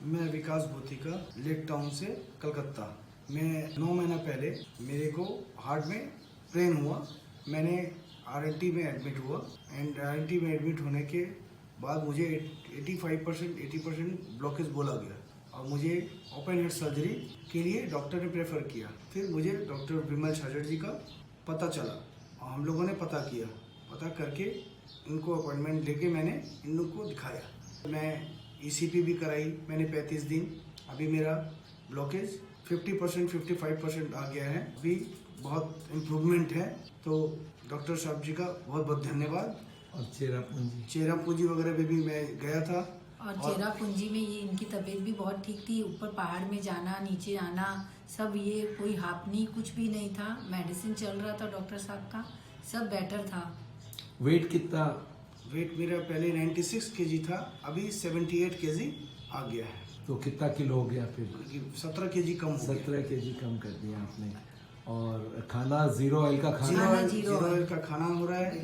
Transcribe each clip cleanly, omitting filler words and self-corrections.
मैं विकास भूतिका, lake town से कलकत्ता। मैं 9 महीना पहले मेरे को हार्ट में पेन हुआ। मैंने आरएनटी में एडमिट हुआ एंड आरएनटी में एडमिट होने के बाद मुझे 80% ब्लॉकेज बोला गया और मुझे ओपन हार्ट सर्जरी के लिए डॉक्टर ने प्रेफर किया। फिर मुझे डॉक्टर विमल छाजड़ जी का पता चला और हम लोगों ने पता किया। पता करके इनको अपॉइंटमेंट लेके मैंने इन लोग को दिखाया। मैं ईसीपी भी कराई मैंने 35 दिन। अभी मेरा ब्लॉकेज 50% 55% आ गया है। अभी बहुत इम्प्रूवमेंट है। तो डॉक्टर साहब जी का बहुत बहुत धन्यवाद। और चेरापूंजी वगैरह में भी मैं गया था और चेरापूंजी में ये इनकी तबीयत भी बहुत ठीक थी। ऊपर पहाड़ में जाना, नीचे आना, सब ये कोई हापनी कुछ भी नहीं था। मेडिसिन चल रहा था डॉक्टर साहब का, सब बेटर था। वेट कितना? वेट मेरा पहले 96 केजी था, अभी 78 केजी आ गया है। तो कितना किलो हो गया फिर? 17 केजी कम हो गया। 17 केजी कम कर दिया आपने। और खाना जीरो ऑयल का खाना? जीरो ऑयल का खाना हो रहा है।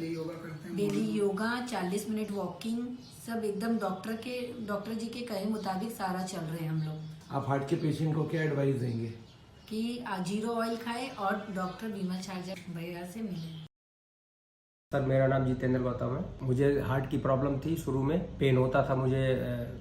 डेली योगा, 40 मिनट वॉकिंग, सब एकदम डॉक्टर जी के कहे मुताबिक सारा चल रहे हैं हम लोग। आप हार्ट के पेशेंट को क्या एडवाइस देंगे? कि जीरो ऑयल खाए और डॉक्टर विमल छाजड़ भैया से मिले। सर मेरा नाम जितेंद्र गौतम है। मुझे हार्ट की प्रॉब्लम थी, शुरू में पेन होता था मुझे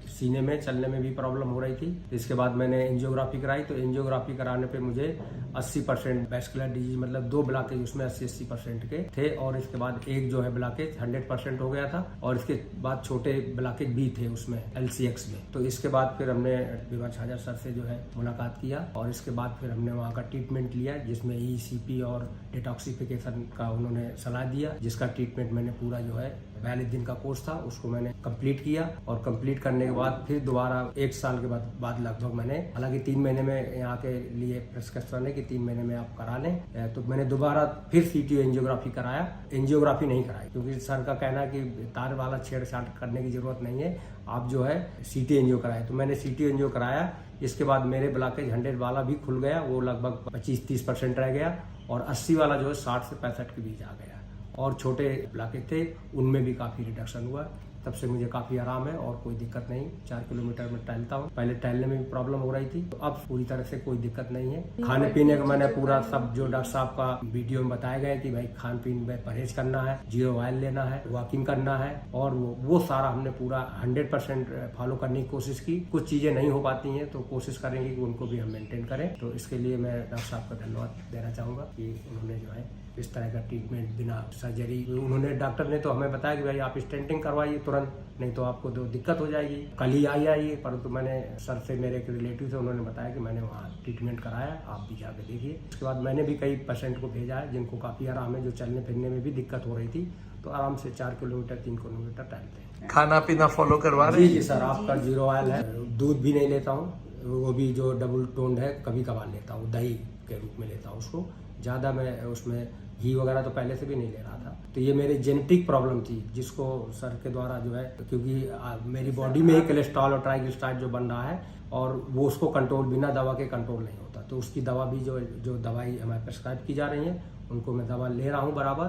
सीने में, चलने में भी प्रॉब्लम हो रही थी। इसके बाद मैंने एंजियोग्राफी कराई, तो एंजियोग्राफी कराने पे मुझे 80% वैस्कुलर डिजीज, मतलब 2 ब्लॉकेज उसमें 80% के थे। और इसके बाद एक जो है ब्लॉकेज 100% हो गया था और इसके बाद छोटे ब्लॉकेज भी थे उसमें LCX में। तो इसके बाद फिर हमने विमल छाजड़ सर से जो है मुलाकात किया और इसके बाद फिर हमने वहाँ का ट्रीटमेंट लिया, जिसमें ECP और डिटॉक्सिफिकेशन का उन्होंने सलाह दिया, जिसका ट्रीटमेंट मैंने पूरा जो है 42 दिन का कोर्स था उसको मैंने कंप्लीट किया। और कंप्लीट करने के बाद फिर दोबारा 1 साल के बाद लगभग मैंने, हालांकि 3 महीने में यहाँ के लिए प्रिस्क्रिप्शन है कि 3 महीने में आप करा लें, तो मैंने दोबारा फिर CT एंजियोग्राफी कराया। एंजियोग्राफी नहीं कराई क्योंकि सर का कहना है कि तार वाला छेड़छाड़ करने की जरूरत नहीं है, आप जो है CT एंजियो कराए। तो मैंने CT एंजियो कराया। इसके बाद मेरे ब्लॉकेज 100 वाला भी खुल गया, वो लगभग 25-30% रह गया और 80 वाला जो है 60 से 65 के बीच आ गया। और छोटे ब्लॉकेज थे उनमें भी काफ़ी रिडक्शन हुआ। तब से मुझे काफ़ी आराम है और कोई दिक्कत नहीं। 4 किलोमीटर में टहलता हूँ। पहले टहलने में भी प्रॉब्लम हो रही थी, तो अब पूरी तरह से कोई दिक्कत नहीं है। खाने पीने का मैंने पूरा सब जो डॉक्टर साहब का वीडियो में बताया गया कि भाई खान पीन में परहेज करना है, जीरो ऑयल लेना है, वॉकिंग करना है, और वो सारा हमने पूरा 100% फॉलो करने की कोशिश की। कुछ चीज़ें नहीं हो पाती हैं तो कोशिश करेंगे कि उनको भी हम मेंटेन करें। तो इसके लिए मैं डॉक्टर साहब का धन्यवाद देना चाहूँगा कि उन्होंने जो है इस तरह का ट्रीटमेंट बिना सर्जरी, उन्होंने, डॉक्टर ने तो हमें बताया कि भाई आप स्टेंटिंग करवाइए तुरंत, नहीं तो आपको तो दिक्कत हो जाएगी, कल ही आइए। परंतु मैंने सर से, मेरे एक रिलेटिव से, उन्होंने बताया कि मैंने वहाँ ट्रीटमेंट कराया, आप भी जाके देखिए। उसके बाद मैंने भी कई पेशेंट को भेजा है जिनको काफ़ी आराम है, जो चलने फिरने में भी दिक्कत हो रही थी, तो आराम से 4 किलोमीटर 3 किलोमीटर टहलते हैं। खाना पीना फॉलो करवा रहे हैं? जी सर, आपका जीरो ऑयल है। दूध भी नहीं लेता हूँ, वो भी जो डबल टोन्ड है, कभी कभार लेता हूँ, दही के रूप में लेता हूँ उसको। ज़्यादा मैं उसमें घी वगैरह तो पहले से भी नहीं ले रहा था। तो ये मेरी जेनेटिक प्रॉब्लम थी, जिसको सर के द्वारा जो है, क्योंकि मेरी बॉडी में ही कोलेस्ट्रॉल और ट्राइग्लिसराइड जो बन रहा है और वो उसको कंट्रोल, बिना दवा के कंट्रोल नहीं होता। तो उसकी दवा भी जो दवाई हमें प्रिस्क्राइब की जा रही है, उनको मैं दवा ले रहा हूँ बराबर।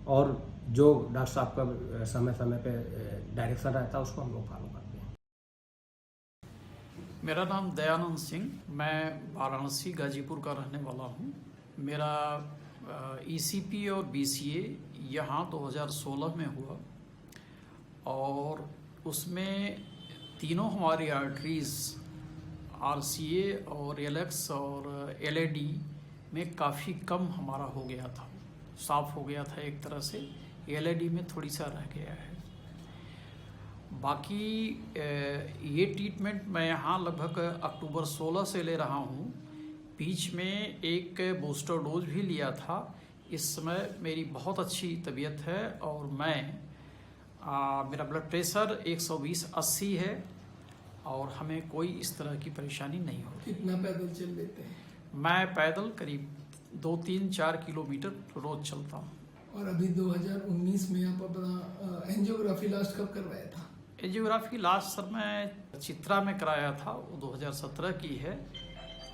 और जो डॉक्टर साहब का समय समय पे डायरेक्शन रहता है उसको हम लोग फॉलो करते हैं। मेरा नाम दयानंद सिंह, मैं वाराणसी गाजीपुर का रहने वाला हूँ। मेरा ECP और BCA यहाँ 2016 में हुआ और उसमें तीनों हमारी आर्टरीज RCA और LX और LAD में काफ़ी कम हमारा हो गया था, साफ हो गया था एक तरह से। LAD में थोड़ी सा रह गया है। बाकी ये ट्रीटमेंट मैं यहाँ लगभग अक्टूबर 16 से ले रहा हूँ। बीच में एक बूस्टर डोज भी लिया था। इस समय मेरी बहुत अच्छी तबीयत है और मेरा ब्लड प्रेशर 120/80 है और हमें कोई इस तरह की परेशानी नहीं होती। कितना पैदल चल लेते हैं? मैं पैदल करीब 2-3-4 किलोमीटर रोज चलता हूँ। और अभी 2019 में आप अपना एंजियोग्राफी लास्ट कब करवाया था? एंजियोग्राफी लास्ट सर मैं चित्रा में कराया था, वो 2017 की है।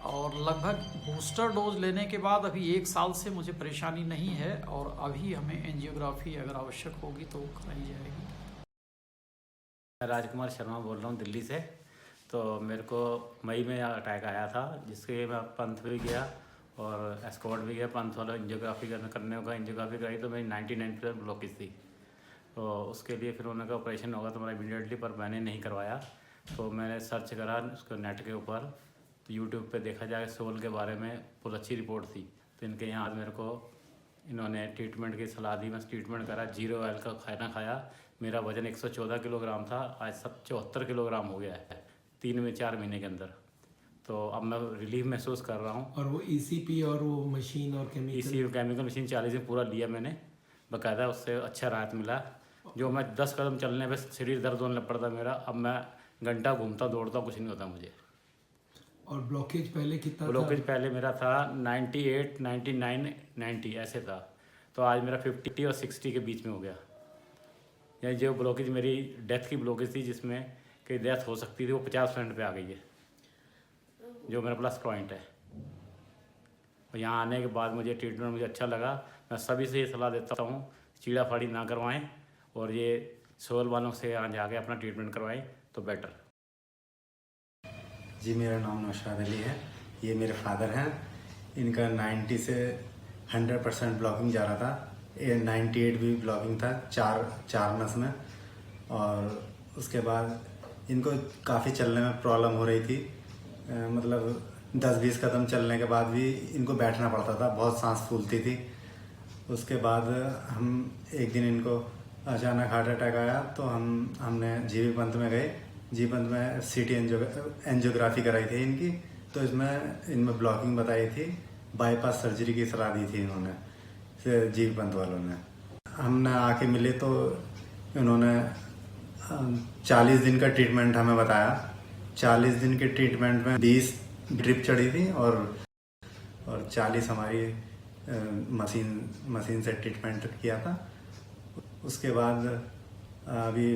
और लगभग बूस्टर डोज लेने के बाद अभी 1 साल से मुझे परेशानी नहीं है और अभी हमें एंजियोग्राफी अगर आवश्यक होगी तो कराई जाएगी। राजकुमार शर्मा बोल रहा हूँ दिल्ली से। तो मेरे को मई में अटैक आया था, जिसके मैं पंथ भी गया और एस्कॉर्ट भी गया। पंथ वाला एंजियोग्राफी करने होगा, एंजियोग्राफी कराई तो मेरी 99% ब्लॉकेज थी। तो उसके लिए फिर उन्होंने कहा ऑपरेशन होगा तुम्हारा इमीडिएटली, पर मैंने नहीं करवाया। तो मैंने सर्च करा उसको नेट के ऊपर, तो यूट्यूब पे देखा जाए सोल के बारे में बहुत अच्छी रिपोर्ट थी। तो इनके यहाँ मेरे को इन्होंने ट्रीटमेंट की सलाह दी, मैं ट्रीटमेंट करा, 0 ऑयल का खाना खाया। मेरा वज़न 114 किलोग्राम था, आज सब 74 किलोग्राम हो गया है 3 में 4 महीने के अंदर। तो अब मैं रिलीफ महसूस कर रहा हूँ। और वो ECP और वो मशीन और केमिकल मशीन 40 दिन पूरा लिया मैंने बाकायदा, उससे अच्छा राहत मिला। जो मैं 10 कदम चलने पे शरीर दर्द होने पड़ता मेरा, अब मैं घंटा घूमता दौड़ता कुछ नहीं होता मुझे। और ब्लॉकेज पहले कितना था? ब्लॉकेज पहले मेरा था 98, 99, 90 ऐसे था। तो आज मेरा 50 और 60 के बीच में हो गया। यानी जो ब्लॉकेज मेरी डेथ की ब्लॉकेज थी, जिसमें कि डेथ हो सकती थी, वो 50% पे आ गई है, जो मेरा प्लस पॉइंट है। और यहाँ आने के बाद मुझे ट्रीटमेंट मुझे अच्छा लगा। मैं सभी से ये सलाह देता हूँ, चीड़ा फाड़ी ना करवाएं और ये सोल वालों से यहाँ जाके अपना ट्रीटमेंट करवाएं तो बेटर। जी, मेरा नाम नौशाद अली है। ये मेरे फादर हैं। इनका 90 से 100% ब्लॉकिंग जा रहा था। ये 98 भी ब्लॉकिंग था चार नस में। और उसके बाद इनको काफ़ी चलने में प्रॉब्लम हो रही थी। मतलब 10-20 कदम चलने के बाद भी इनको बैठना पड़ता था, बहुत सांस फूलती थी। उसके बाद हम एक दिन इनको अचानक हार्ट अटैक आया, तो हमने जीबी पंथ में गए। जीबी पंथ में CT एंजियोग्राफी कराई थी इनकी। तो इनमें ब्लॉकिंग बताई थी, बाईपास सर्जरी की सलाह दी थी इन्होंने जीबी पंथ वालों ने। हमने आके मिले तो इन्होंने 40 दिन का ट्रीटमेंट हमें बताया। 40 दिन के ट्रीटमेंट में 20 ड्रिप चढ़ी थी और 40 हमारी मशीन से ट्रीटमेंट किया था। उसके बाद अभी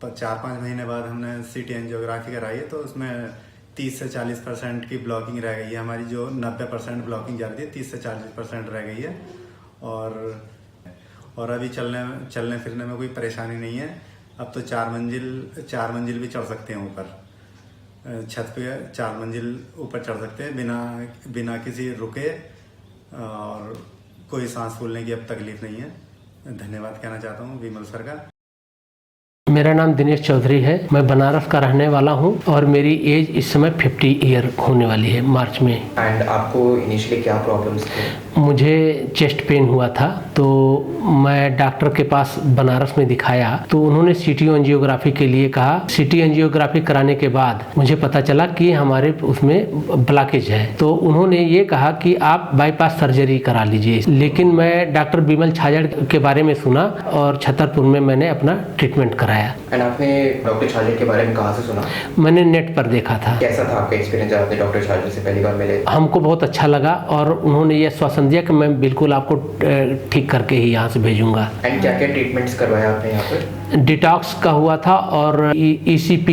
4-5 महीने बाद हमने CT एंजियोग्राफी कराई है, तो उसमें 30 से 40% की ब्लॉकिंग रह गई है। हमारी जो 90% ब्लॉकिंग जा रही थी, 30 से 40% रह गई है। और अभी चलने फिरने में कोई परेशानी नहीं है। अब तो 4 मंजिल भी चढ़ सकते हैं ऊपर। छत पे 4 मंजिल ऊपर चढ़ सकते हैं बिना किसी रुके, और कोई सांस फूलने की अब तकलीफ नहीं है। धन्यवाद कहना चाहता हूँ विमल सर का। मेरा नाम दिनेश चौधरी है। मैं बनारस का रहने वाला हूँ और मेरी एज इस समय 50 ईयर होने वाली है मार्च में। एंड आपको इनिशियली क्या प्रॉब्लम्स थे? मुझे चेस्ट पेन हुआ था, तो मैं डॉक्टर के पास बनारस में दिखाया, तो उन्होंने CT एंजियोग्राफी के लिए कहा। CT एंजियोग्राफी कराने के बाद मुझे पता चला कि हमारे उसमें ब्लॉकेज है। तो उन्होंने ये कहा कि आप बाईपास सर्जरी करा लीजिए। लेकिन मैं डॉक्टर बिमल छाजड़ के बारे में सुना और छतरपुर में मैंने अपना ट्रीटमेंट कराया। एंड आपने डॉक्टर छाजड़ के बारे में कहाँ से सुना? मैंने नेट पर देखा था। कैसा था आपका एक्सपीरियंस जब आपने डॉक्टर छाजड़ से पहली बार मिले? हमको बहुत अच्छा लगा और उन्होंने ये आश्वासन दिया कि मैं बिल्कुल आपको ठीक करके ही यहाँ से भेजूंगा। एंड क्या क्या ट्रीटमेंट्स करवाया आपने यहाँ पर? डिटॉक्स का हुआ था और ECP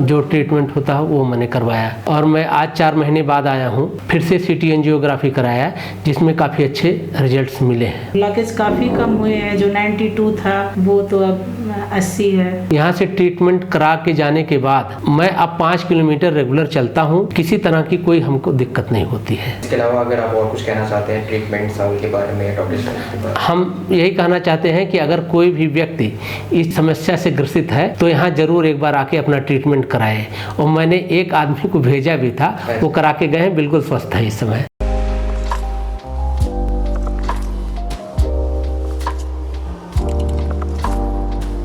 जो ट्रीटमेंट होता है वो मैंने करवाया। और मैं आज 4 महीने बाद आया हूँ, फिर से CT एंजियोग्राफी कराया, जिसमें काफ़ी अच्छे रिजल्ट्स मिले हैं। ब्लॉकेज काफ़ी कम हुए हैं, जो 92 था वो तो अब 80 है। यहाँ से ट्रीटमेंट करा के जाने के बाद मैं अब 5 किलोमीटर रेगुलर चलता हूँ, किसी तरह की कोई हमको दिक्कत नहीं होती है। इसके अलावा अगर आप और कुछ कहना चाहते हैं ट्रीटमेंट के बारे में, डॉक्टर छाजड़ के बारे में? हम यही कहना चाहते हैं कि अगर कोई भी व्यक्ति इस समस्या से ग्रसित है तो यहाँ जरूर एक बार आके अपना ट्रीटमेंट कराए। और मैंने एक आदमी को भेजा भी था, वो करा के गए, बिल्कुल स्वस्थ है इस समय।